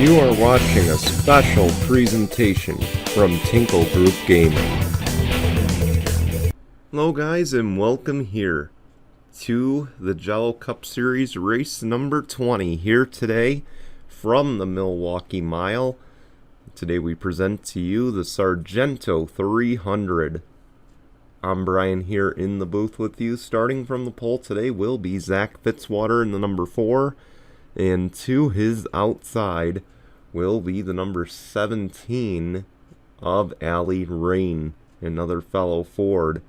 You are watching a special presentation from Tinkle Group Gaming. Hello guys, and welcome here to the Jello Cup Series race number 20 here today from the Milwaukee Mile. Today we present to you the Sargento 300. I'm Brian here in the booth with you. Starting from the pole today will be Zach Fitzwater in the number 4. And to his outside will be the number 17 of Allie Rain, another fellow Ford.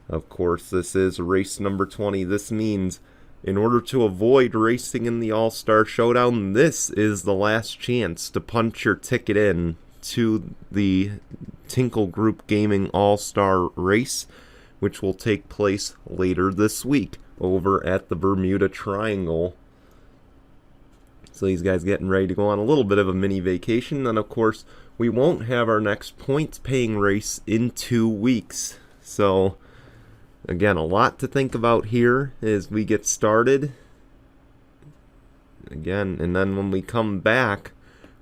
Of course, this is race number 20. This means in order to avoid racing in the All-Star Showdown, this is the last chance to punch your ticket in to the Tinkle Group Gaming All-Star race, which will take place later this week over at the Bermuda Triangle. So these guys getting ready to go on a little bit of a mini vacation. Then, of course, we won't have our next points-paying race in 2 weeks. So, again, a lot to think about here as we get started. Again, and then when we come back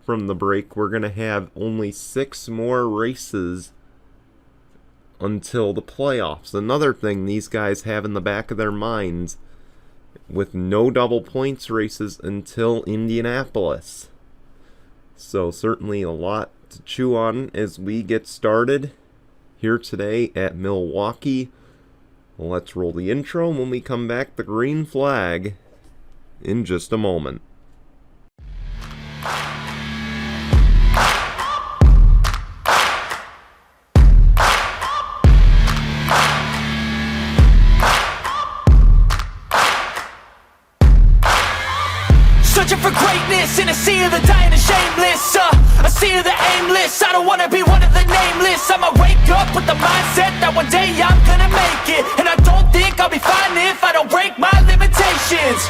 from the break, we're going to have only 6 more races until the playoffs. Another thing these guys have in the back of their minds, with no double points races until Indianapolis. So certainly a lot to chew on as we get started here today at Milwaukee. Let's roll the intro, and when we come back, the green flag in just a moment. Searching for greatness in a sea of the dying and shameless, a sea of the aimless. I don't wanna be one of the nameless. I'ma wake up with the mindset that one day I'm gonna make it, and I don't think I'll be fine if I don't break my limitations.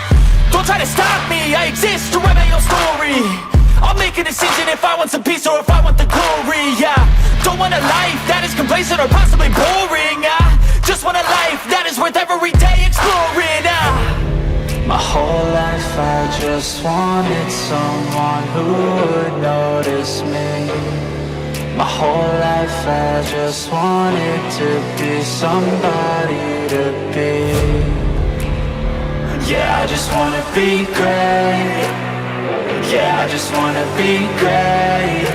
Don't try to stop me, I exist to write my own story. I'll make a decision if I want some peace or if I want the glory. Don't want a life that is complacent or possibly boring. Just want a life that is worth every day exploring. My whole life I just wanted someone who would notice me. My whole life I just wanted to be somebody to be. Yeah, I just wanna be great. Yeah, I just wanna be great.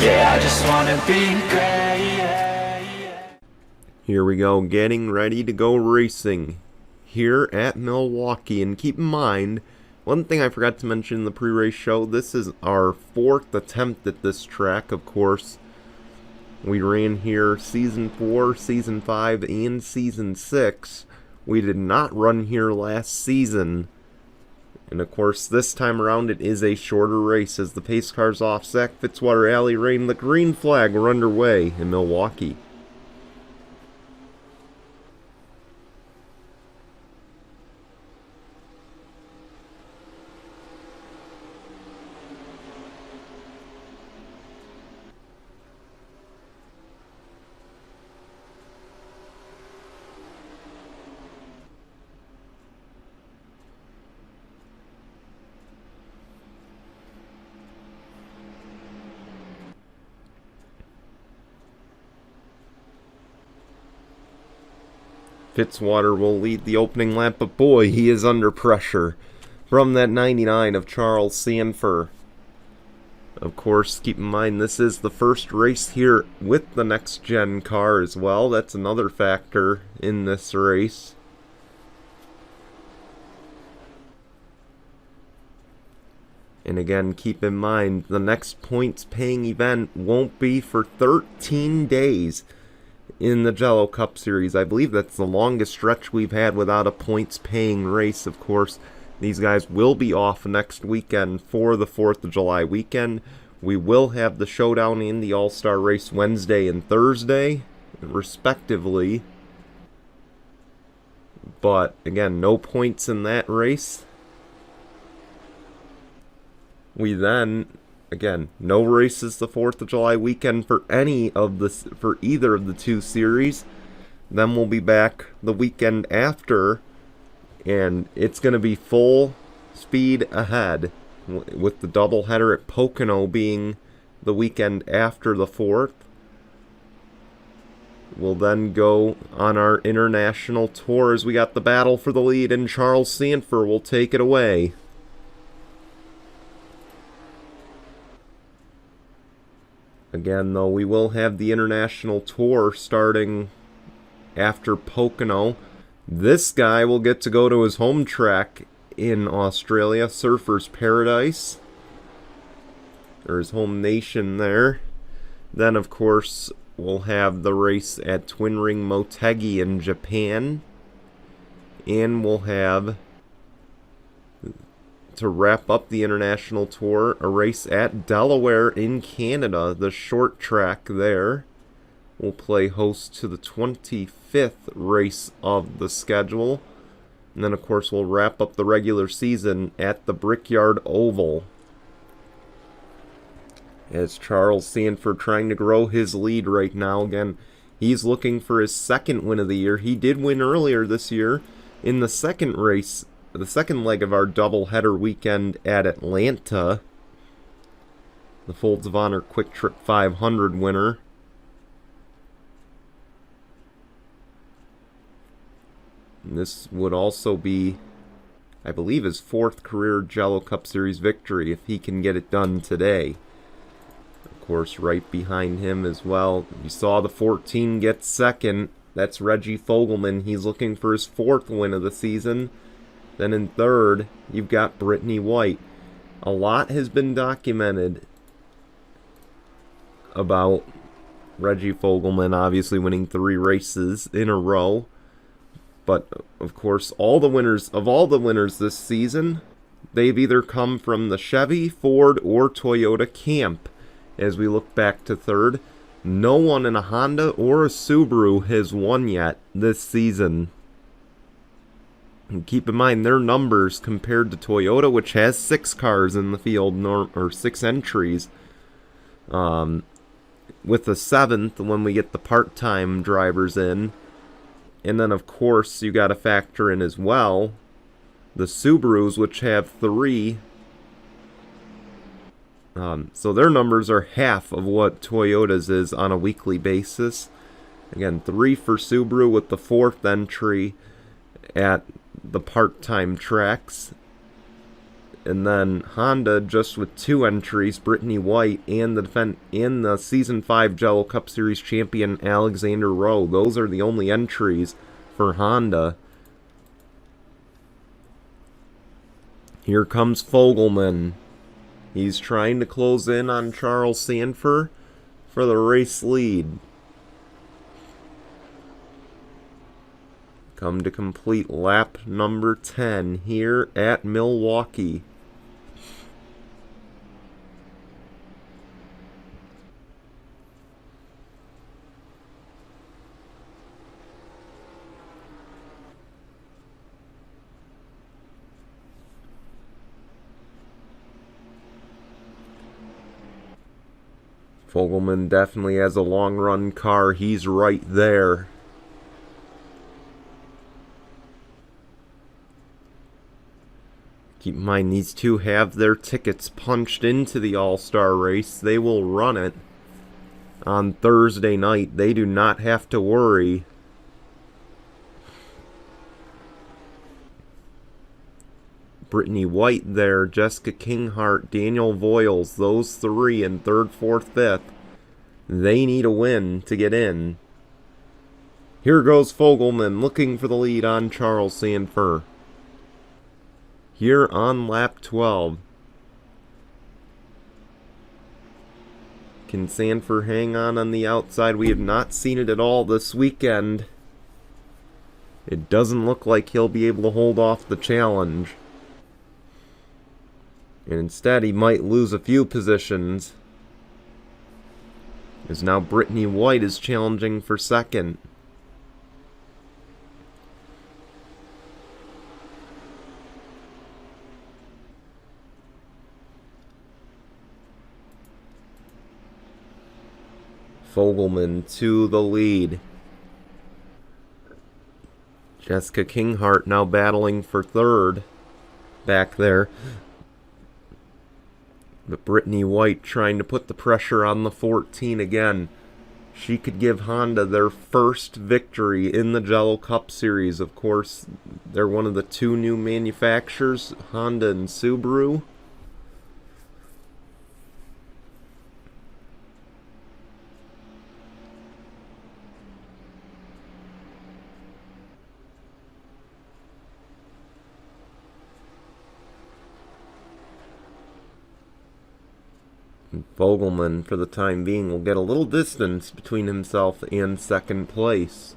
Yeah, I just wanna be great. Here we go, getting ready to go racing here at Milwaukee. And keep in mind, one thing I forgot to mention in the pre-race show, this is our 4th attempt at this track. Of course, we ran here Season 4, Season 5, and Season 6. We did not run here last season. And of course, this time around it is a shorter race as the pace car's off. Zach Fitzwater, Allie Rain, the green flag, we're underway in Milwaukee. Fitzwater will lead the opening lap, but boy, he is under pressure from that 99 of Charles Sanford. Of course, keep in mind, this is the first race here with the next-gen car as well. That's another factor in this race. And again, keep in mind, the next points-paying event won't be for 13 days. In the Jello Cup Series. I believe that's the longest stretch we've had without a points-paying race. Of course, these guys will be off next weekend for the 4th of July weekend. We will have the showdown in the All-Star race Wednesday and Thursday, respectively. But, again, no points in that race. We then, again, no races the 4th of July weekend for either of the 2 series. Then we'll be back the weekend after, and it's going to be full speed ahead with the doubleheader at Pocono being the weekend after the 4th. We'll then go on our international tours. We got the battle for the lead, and Charles Sanford will take it away. Again, though, we will have the international tour starting after Pocono. This guy will get to go to his home track in Australia, Surfer's Paradise, or his home nation there. Then, of course, we'll have the race at Twin Ring Motegi in Japan. And we'll have, to wrap up the international tour, a race at Delaware in Canada, the short track there. We'll play host to the 25th race of the schedule. And then, of course, we'll wrap up the regular season at the Brickyard Oval. As Charles Sanford trying to grow his lead right now. Again, he's looking for his second win of the year. He did win earlier this year in the second race, the second leg of our doubleheader weekend at Atlanta. The Folds of Honor Quick Trip 500 winner. And this would also be, I believe, his 4th career Jello Cup Series victory if he can get it done today. Of course, right behind him as well, you saw the 14 get second. That's Reggie Fogelman. He's looking for his 4th win of the season. Then in third, you've got Brittany White. A lot has been documented about Reggie Fogelman obviously winning 3 races in a row. But, of course, all the winners this season, they've either come from the Chevy, Ford, or Toyota camp. As we look back to third, no one in a Honda or a Subaru has won yet this season. And keep in mind their numbers compared to Toyota, which has 6 cars in the field, or 6 entries. With the 7th, when we get the part-time drivers in. And then, of course, you got to factor in as well the Subarus, which have 3. So their numbers are half of what Toyota's is on a weekly basis. Again, 3 for Subaru with the 4th entry at the part-time tracks. And then Honda just with 2 entries, Brittany White and the Season 5 Jello Cup Series champion Alexander Rowe. Those are the only entries for Honda. Here comes Fogelman. He's trying to close in on Charles Sanford for the race lead. Come to complete lap number 10 here at Milwaukee. Fogelman definitely has a long run car. He's right there. Keep in mind, these two have their tickets punched into the All-Star race. They will run it on Thursday night. They do not have to worry. Brittany White there, Jessica Kinghart, Daniel Voiles, those 3 in 3rd, 4th, 5th. They need a win to get in. Here goes Fogelman looking for the lead on Charles Sanford. Here on lap 12. Can Sanford hang on the outside? We have not seen it at all this weekend. It doesn't look like he'll be able to hold off the challenge. And instead, he might lose a few positions. As now Brittany White is challenging for second. Fogelman to the lead. Jessica Kinghart now battling for third back there. But Brittany White trying to put the pressure on the 14 again. She could give Honda their first victory in the Jello Cup Series. Of course, they're one of the two new manufacturers, Honda and Subaru. Fogelman, for the time being, will get a little distance between himself and second place.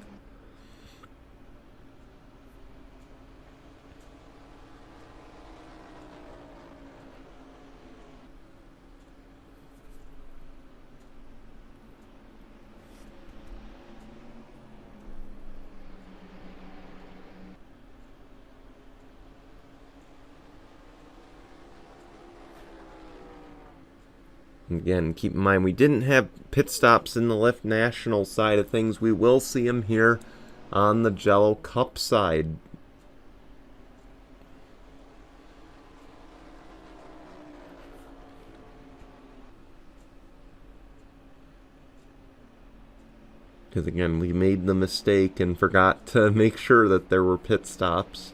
Again, keep in mind, we didn't have pit stops in the Lift National side of things. We will see them here on the Jello Cup side. Because again, we made the mistake and forgot to make sure that there were pit stops.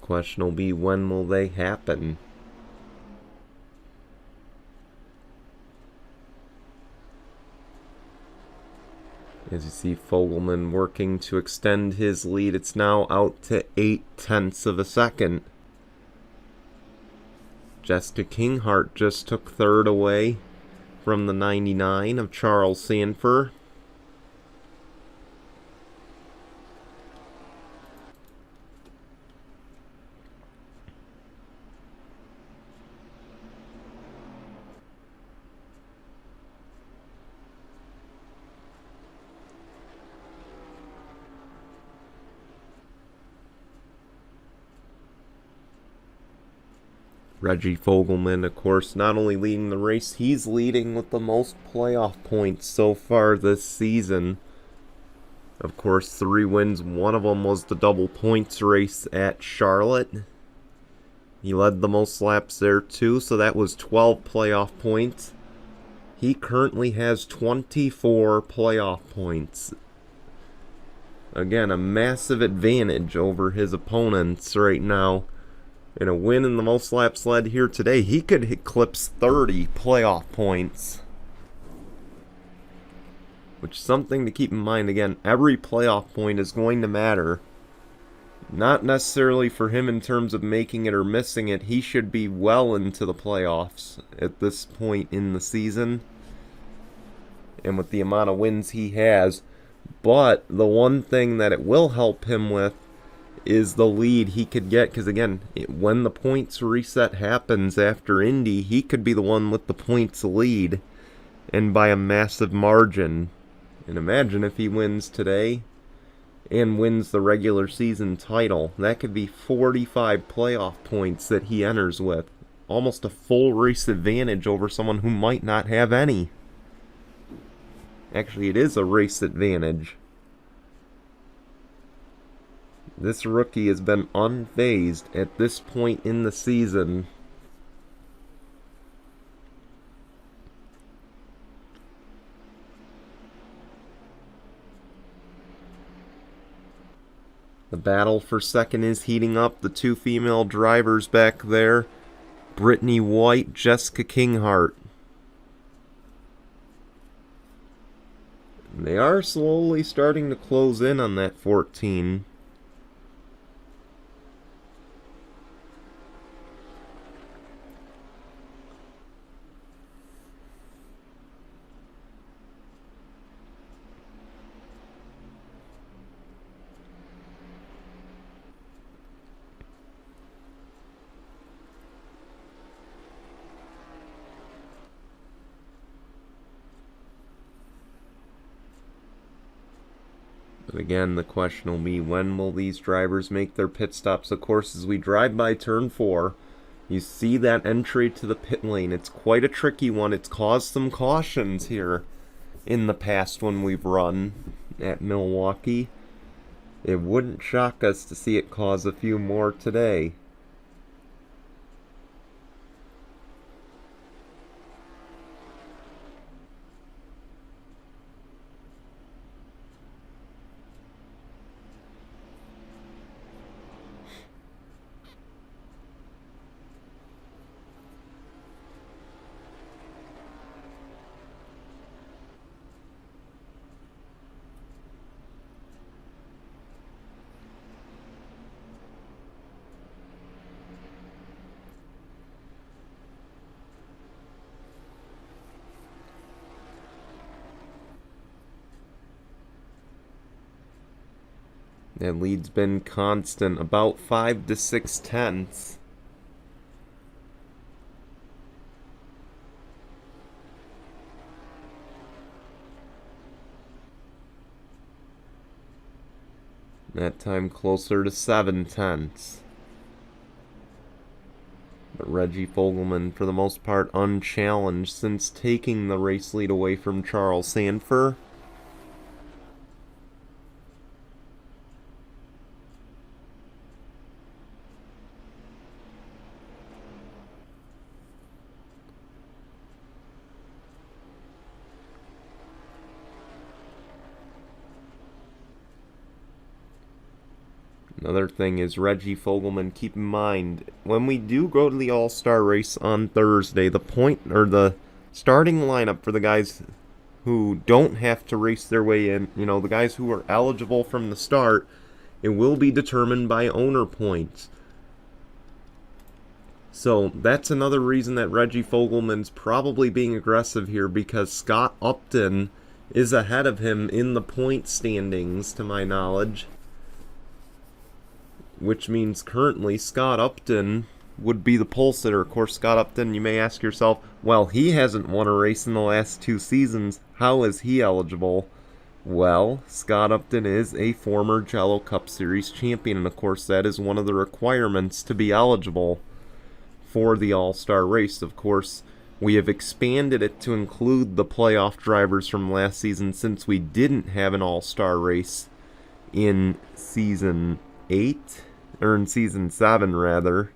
Question will be, when will they happen? As you see Fogelman working to extend his lead, it's now out to 0.8 of a second. Jessica Kinghart just took third away from the 99 of Charles Sanford. Reggie Fogelman, of course, not only leading the race, he's leading with the most playoff points so far this season. Of course, 3 wins. One of them was the double points race at Charlotte. He led the most laps there too, so that was 12 playoff points. He currently has 24 playoff points. Again, a massive advantage over his opponents right now. In a win in the most laps led here today, he could eclipse 30 playoff points. Which is something to keep in mind. Again, every playoff point is going to matter. Not necessarily for him in terms of making it or missing it. He should be well into the playoffs at this point in the season. And with the amount of wins he has. But the one thing that it will help him with is the lead he could get, because again, when the points reset happens after Indy, he could be the one with the points lead, and by a massive margin. And imagine if he wins today and wins the regular season title. That could be 45 playoff points that he enters with. Almost a full race advantage over someone who might not have any. Actually, it is a race advantage. This rookie has been unfazed at this point in the season. The battle for second is heating up. The 2 female drivers back there. Brittany White, Jessica Kinghart. They are slowly starting to close in on that 14. But again, the question will be, when will these drivers make their pit stops? Of course, as we drive by turn 4, you see that entry to the pit lane. It's quite a tricky one. It's caused some cautions here in the past when we've run at Milwaukee. It wouldn't shock us to see it cause a few more today. That lead's been constant, about 5 to 6 tenths. That time closer to 7 tenths. But Reggie Fogelman, for the most part, unchallenged since taking the race lead away from Charles Sanford. Another thing is Reggie Fogelman, keep in mind, when we do go to the All-Star race on Thursday, the starting lineup for the guys who don't have to race their way in, the guys who are eligible from the start, it will be determined by owner points. So that's another reason that Reggie Fogelman's probably being aggressive here, because Scott Upton is ahead of him in the point standings, to my knowledge. Which means currently Scott Upton would be the pole sitter. Of course, Scott Upton, you may ask yourself, well, he hasn't won a race in the last 2 seasons. How is he eligible? Well, Scott Upton is a former Jello Cup Series champion, and of course that is one of the requirements to be eligible for the All-Star race. Of course, we have expanded it to include the playoff drivers from last season, since we didn't have an All-Star race in Season 8. Or in Season 7, rather.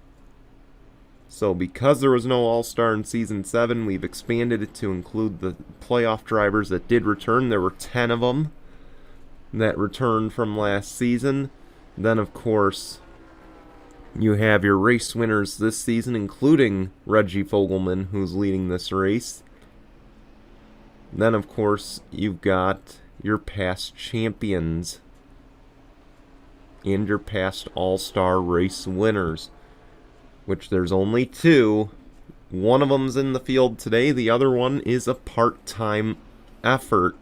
So because there was no All-Star in Season 7, we've expanded it to include the playoff drivers that did return. There were 10 of them that returned from last season. Then, of course, you have your race winners this season, including Reggie Fogelman, who's leading this race. Then, of course, you've got your past champions and your past All-Star race winners, which there's only 2. One of them's in the field today. The other one is a part-time effort.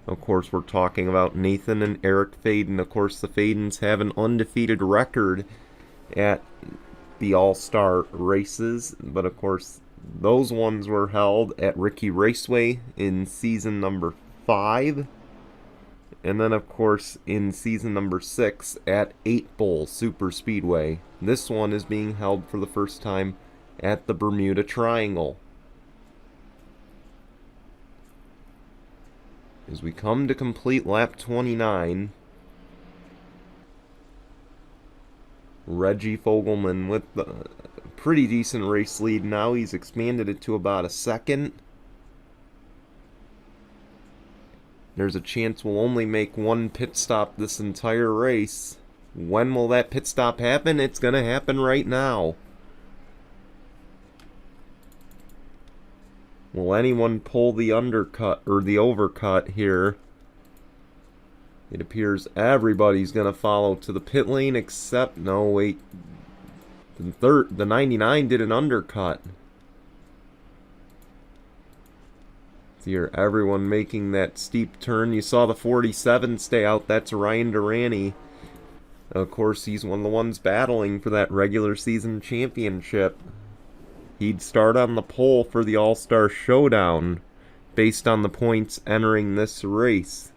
Of course, we're talking about Nathan and Eric Faden. Of course, the Fadens have an undefeated record at the All-Star races, but of course, those ones were held at Ricky Raceway in season number 5. And then, of course, in season number 6 at 8 Bowl Super Speedway. This one is being held for the first time at the Bermuda Triangle. As we come to complete lap 29, Reggie Fogelman with a pretty decent race lead now. He's expanded it to about a second. There's a chance we'll only make one pit stop this entire race. When will that pit stop happen? It's going to happen right now. Will anyone pull the undercut or the overcut here? It appears everybody's going to follow to the pit lane except, no, wait. The 99 did an undercut. Here, everyone making that steep turn. You saw the 47 stay out. That's Ryan Durante. Of course, he's one of the ones battling for that regular season championship. He'd start on the pole for the All-Star Showdown based on the points entering this race.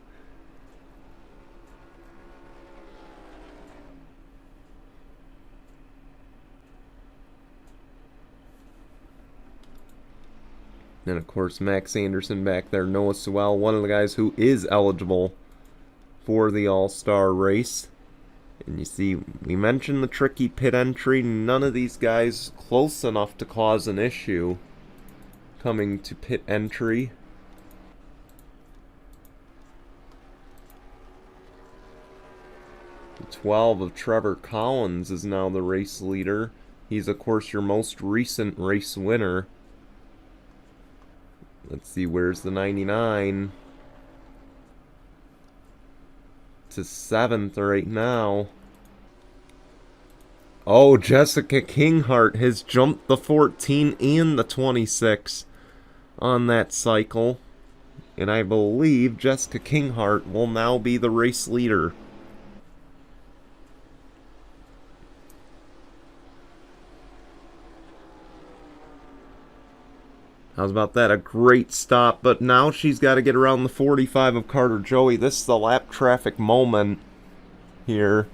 And of course, Max Anderson back there, Noah Sewell, one of the guys who is eligible for the All-Star race. And you see, we mentioned the tricky pit entry. None of these guys close enough to cause an issue coming to pit entry. The 12 of Trevor Collins is now the race leader. He's, of course, your most recent race winner. Let's see, where's the 99? To 7th right now. Oh, Jessica Kinghart has jumped the 14 and the 26 on that cycle. And I believe Jessica Kinghart will now be the race leader. How's about that? A great stop, but now she's got to get around the 45 of Carter Joey. This is the lap traffic moment here.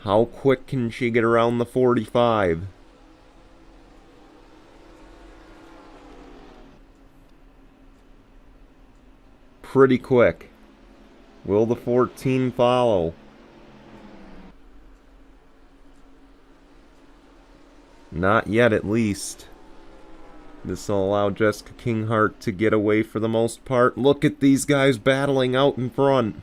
How quick can she get around the 45? Pretty quick. Will the 14 follow? Not yet, at least. This will allow Jessica Kinghart to get away for the most part. Look at these guys battling out in front.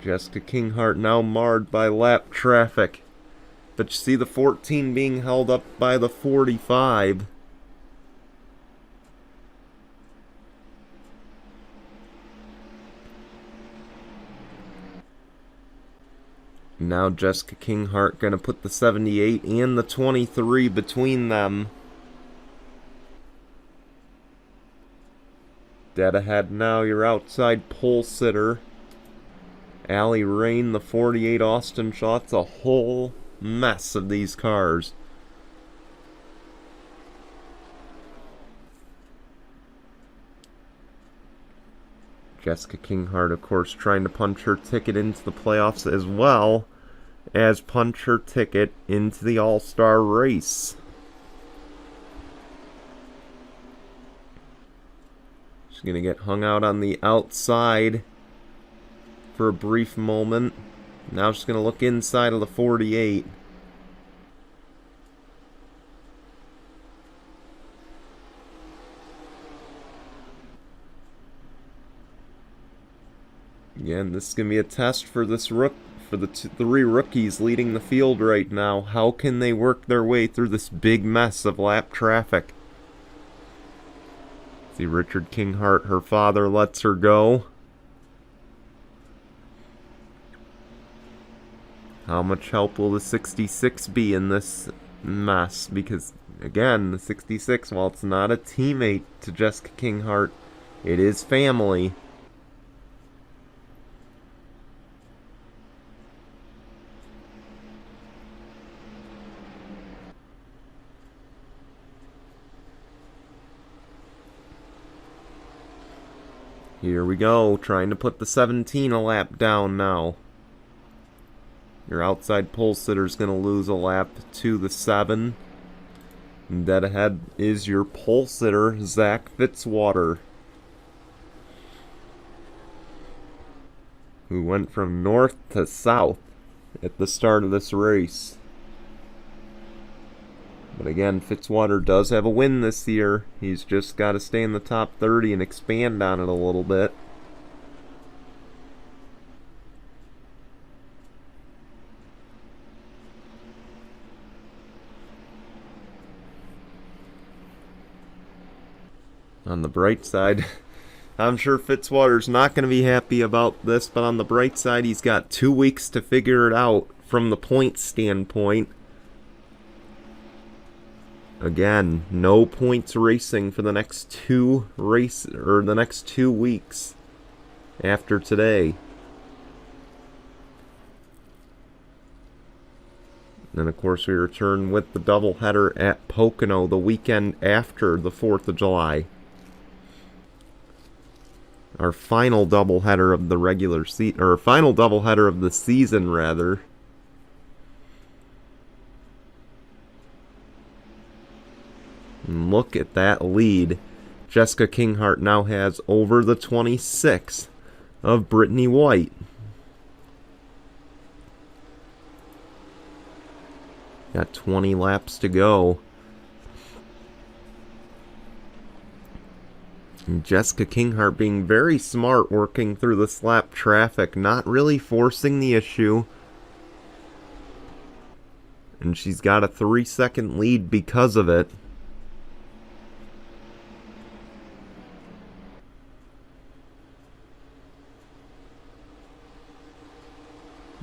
Jessica Kinghart now marred by lap traffic. But you see the 14 being held up by the 45. Now Jessica Kinghart going to put the 78 and the 23 between them. Dead ahead now, your outside pole sitter, Allie Rain, the 48 Austin Shaw. It's a whole mess of these cars. Jessica Kinghart, of course, trying to punch her ticket into the playoffs as well as punch her ticket into the All-Star race. She's going to get hung out on the outside for a brief moment. Now she's going to look inside of the 48. Again, this is going to be a test for this for the three rookies leading the field right now. How can they work their way through this big mess of lap traffic? See, Richard Kinghart, her father lets her go. How much help will the 66 be in this mess? Because, again, the 66, while it's not a teammate to Jessica Kinghart, it is family. Here we go, trying to put the 17 a lap down now. Your outside pole sitter's going to lose a lap to the 7. And dead ahead is your pole sitter, Zach Fitzwater, who went from north to south at the start of this race. But again, Fitzwater does have a win this year. He's just got to stay in the top 30 and expand on it a little bit. On the bright side, I'm sure Fitzwater's not going to be happy about this, but on the bright side, he's got 2 weeks to figure it out from the point standpoint. Again, no points racing for the next the next 2 weeks after today. And of course, we return with the doubleheader at Pocono the weekend after the 4th of July. Our final doubleheader of the regular season, or final doubleheader of the season, rather. And look at that lead. Jessica Kinghart now has over the 26 of Brittany White. Got 20 laps to go. And Jessica Kinghart being very smart working through the slap traffic, not really forcing the issue. And she's got a 3-second lead because of it.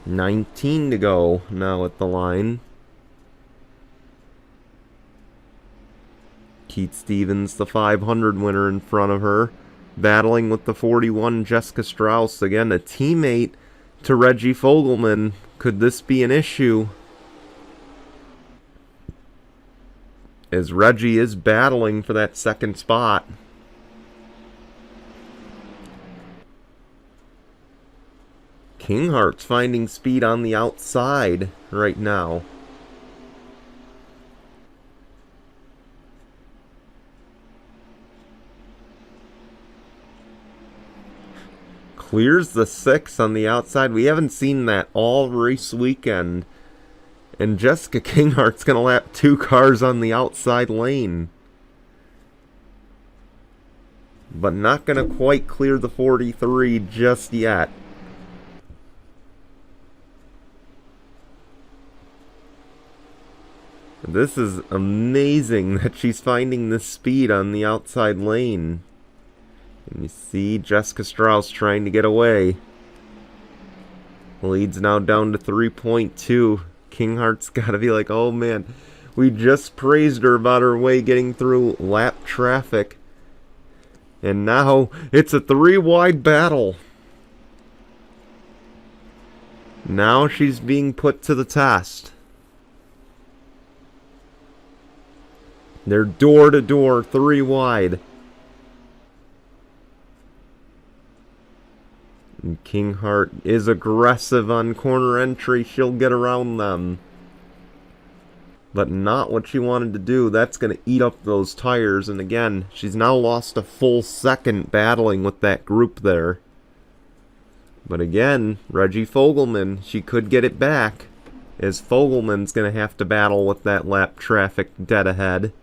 $19 to go now at the line. Keith Stevens, the 500 winner, in front of her, battling with the 41 Jessica Strauss. Again, a teammate to Reggie Fogelman. Could this be an issue? As Reggie is battling for that second spot. Kinghart's finding speed on the outside right now. Clears the 6 on the outside. We haven't seen that all race weekend. And Jessica Kinghart's going to lap 2 cars on the outside lane. But not going to quite clear the 43 just yet. This is amazing that she's finding this speed on the outside lane. And you see Jessica Strauss trying to get away. Lead's now down to 3.2. Kinghart's got to be like, oh man, we just praised her about her way getting through lap traffic. And now it's a 3-wide battle. Now she's being put to the test. They're door to door, 3 wide. And Kinghart is aggressive on corner entry. She'll get around them. But not what she wanted to do. That's going to eat up those tires. And again, she's now lost a full second battling with that group there. But again, Reggie Fogelman, she could get it back. As Fogelman's going to have to battle with that lap traffic dead ahead.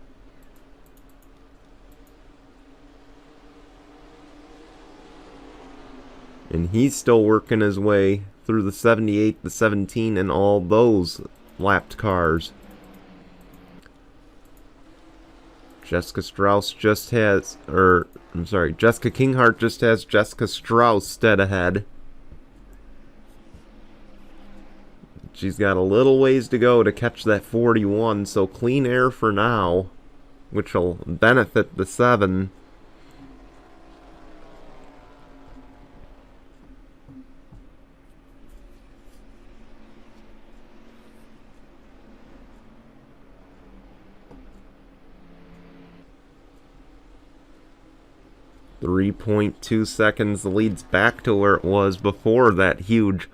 And he's still working his way through the 78, the 17, and all those lapped cars. Jessica Strauss just has, Jessica Kinghart just has Jessica Strauss dead ahead. She's got a little ways to go to catch that 41, so clean air for now, which will benefit the 7. .2 seconds, the lead's back to where it was before that huge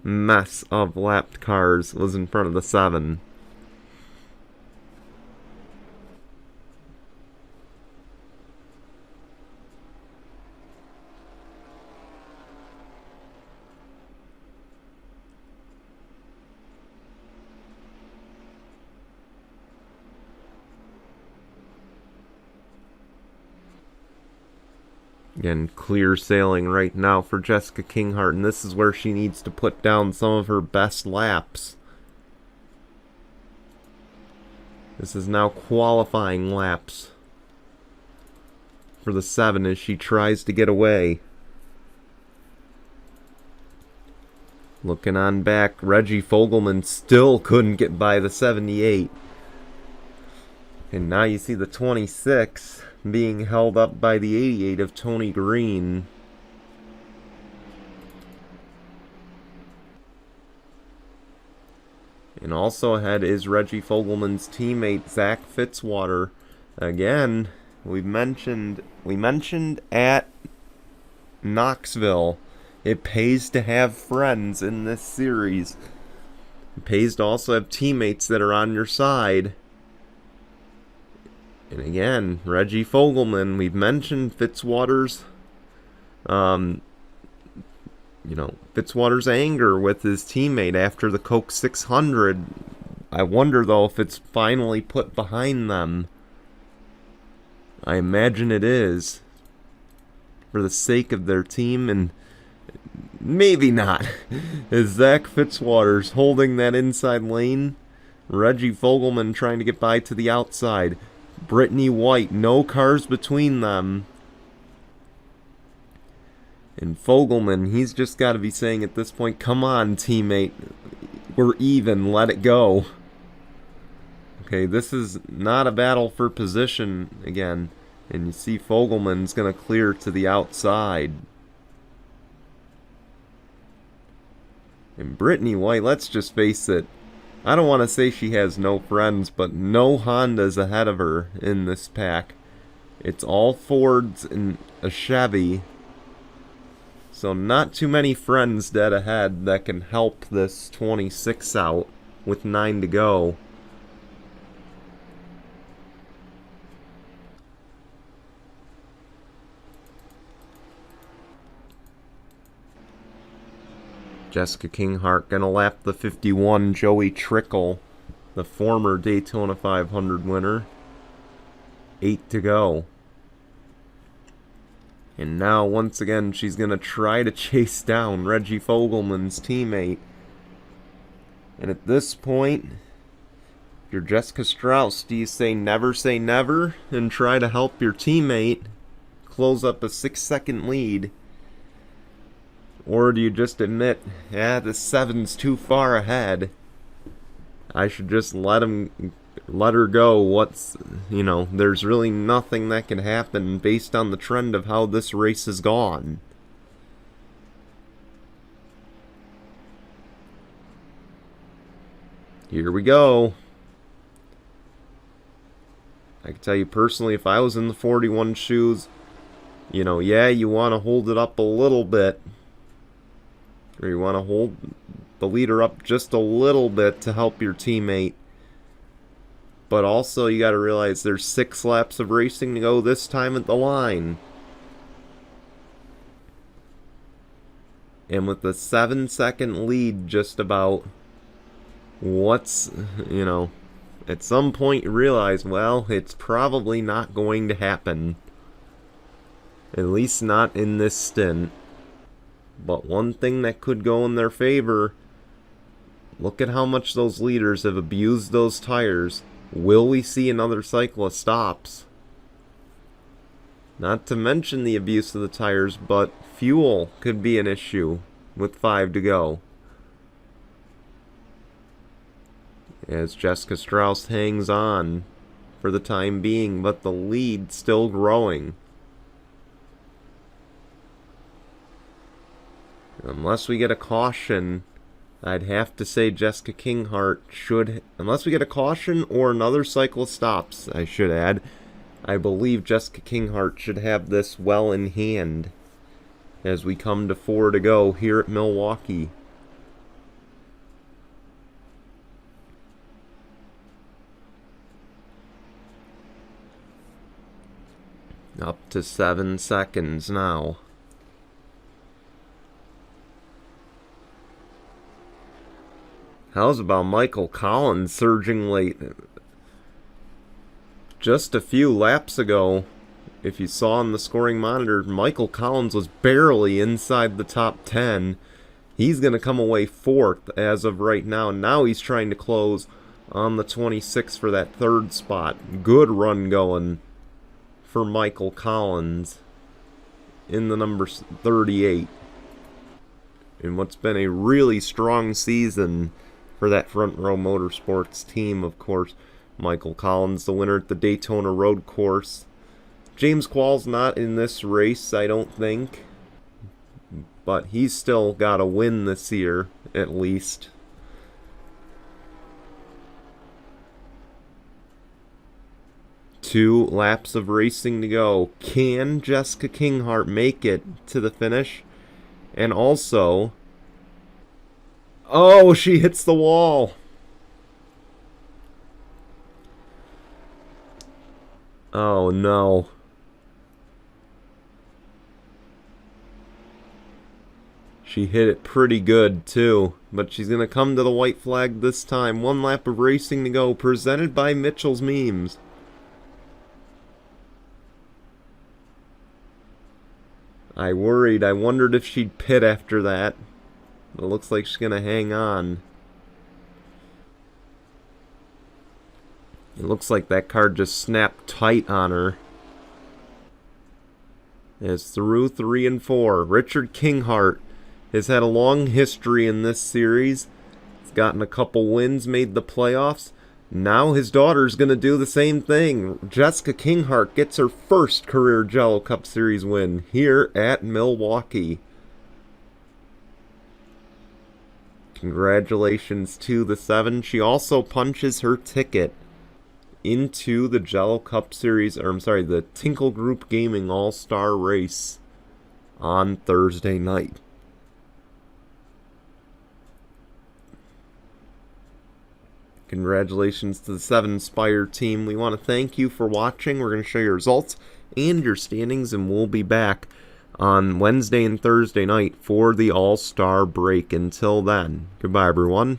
mess of lapped cars was in front of the 7. Again, clear sailing right now for Jessica Kinghart, and this is where she needs to put down some of her best laps. This is now qualifying laps for the 7 as she tries to get away. Looking on back, Reggie Fogelman still couldn't get by the 78. And now you see the 26 being held up by the 88 of Tony Green. And also ahead is Reggie Fogelman's teammate Zach Fitzwater. Again, we mentioned at Knoxville, it pays to have friends in this series. It pays to also have teammates that are on your side. And again, Reggie Fogelman, we've mentioned Fitzwater's, Fitzwater's anger with his teammate after the Coke 600. I wonder, though, if it's finally put behind them. I imagine it is, for the sake of their team, and maybe not. As Zach Fitzwater's holding that inside lane, Reggie Fogelman trying to get by to the outside. Brittany White, no cars between them. And Fogelman, he's just got to be saying at this point, come on, teammate. We're even. Let it go. Okay, this is not a battle for position again. And you see Fogelman's going to clear to the outside. And Brittany White, let's just face it, I don't want to say she has no friends, but no Hondas ahead of her in this pack. It's all Fords and a Chevy. So not too many friends dead ahead that can help this 26 out with 9 to go. Jessica Kinghart gonna lap the 51. Joey Trickle, the former Daytona 500 winner. 8 to go. And now, once again, she's gonna try to chase down Reggie Fogelman's teammate. And at this point, if you're Jessica Strauss, do you say never and try to help your teammate close up a 6-second lead? Or do you just admit, yeah, the 7's too far ahead, I should just let her go? There's really nothing that can happen based on the trend of how this race has gone. Here we go. I can tell you personally, if I was in the 41 shoes, yeah, you want to hold it up a little bit. Or you want to hold the leader up just a little bit to help your teammate. But also, you got to realize there's 6 laps of racing to go this time at the line. And with the 7-second lead just about, at some point you realize, well, it's probably not going to happen. At least not in this stint. But one thing that could go in their favor, look at how much those leaders have abused those tires. Will we see another cycle of stops? Not to mention the abuse of the tires, but fuel could be an issue with 5 to go. As Jessica Strauss hangs on for the time being, but the lead still growing. Unless we get a caution, I'd have to say Jessica Kinghart should, unless we get a caution or another cycle of stops, I should add, I believe Jessica Kinghart should have this well in hand as we come to 4 to go here at Milwaukee. Up to 7 seconds now. How's about Michael Collins surging late? Just a few laps ago, if you saw on the scoring monitor, Michael Collins was barely inside the top 10. He's going to come away 4th as of right now. Now he's trying to close on the 26 for that 3rd spot. Good run going for Michael Collins in the number 38. In what's been a really strong season for that Front Row Motorsports team, of course. Michael Collins, the winner at the Daytona Road Course. James Quall's not in this race, I don't think. But he's still got a win this year, at least. Two laps of racing to go. Can Jessica Kinghart make it to the finish? And also, oh, she hits the wall. Oh no. She hit it pretty good too, but she's gonna come to the white flag this time. One lap of racing to go, presented by Mitchell's Memes. I wondered if she'd pit after that. It looks like she's gonna hang on. It looks like that car just snapped tight on her. It's through 3 and 4. Richard Kinghart has had a long history in this series. He's gotten a couple wins, made the playoffs. Now his daughter's going to do the same thing. Jessica Kinghart gets her first career Jello Cup Series win here at Milwaukee. Congratulations to the 7. She also punches her ticket into the Jello Cup Series, or I'm sorry, the Tinkle Group Gaming All-Star Race on Thursday night. Congratulations to the 7 Spire team. We want to thank you for watching. We're going to show you results and your standings, and we'll be back on Wednesday and Thursday night for the All-Star break. Until then, goodbye, everyone.